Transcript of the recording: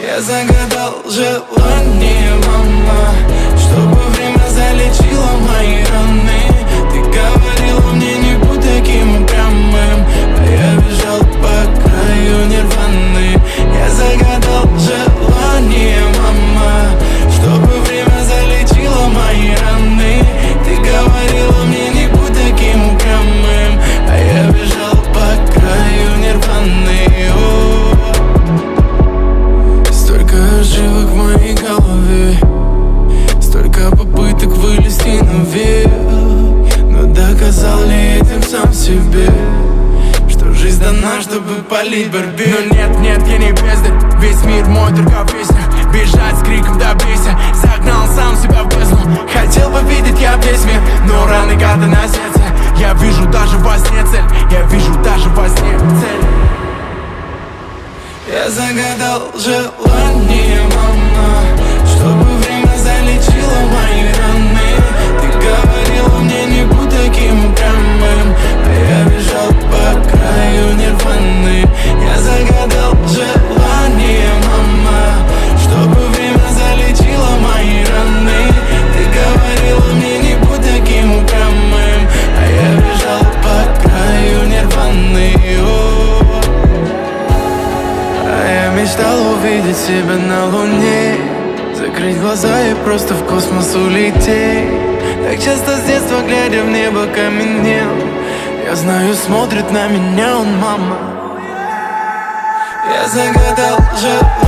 Я загадал желание, мама, чтобы время залечило мои раны. Ты говорила мне, не будь таким упрямым, а я бежал по краю нирваны. Я загадал желание, мама, чтобы время залечило мои раны. Ты говорила мне, не будь таким упрямым, а я бежал по краю нирваны. Столько ошибок в моей голове, столько попыток вылезти наверх, но доказал ли этим сам себе, что жизнь дана, чтобы палить борьбе? Но нет, я не бездарь, весь мир мой только в песнях. Бежать с криком добейся, загнал сам себя в бездну. Хотел бы видеть я весь мир, но раны гады на сердце. Я вижу даже во сне цель, я вижу даже во сне цель. Я загадал желание, мама, чтобы время залечило мои раны. Ты говорила мне, не будь таким упрямым, а я бежал по краю нирваны. Я загадал желание, мама, чтобы время залечило мои раны. Ты говорила мне, не будь таким упрямым, а я бежал по краю нирваны. Мечтал увидеть себя на луне, закрыть глаза и просто в космос улететь. Так часто с детства, глядя в небо, каменел. Я знаю, смотрит на меня он, мама. Я загадал желание.